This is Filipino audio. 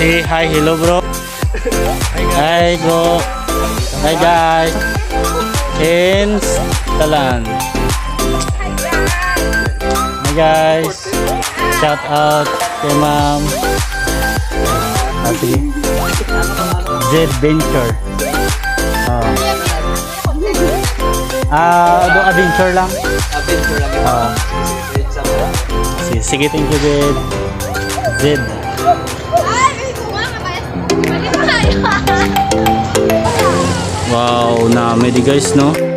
Say hi, hello bro. Hi bro. Hi guys. INSTALAND. Hi guys. Shout out kay ma'am. Sige. Z Venture. Adventure lang. Adventure lang. Sige, thank you Z. Z. Wow, na di guys no.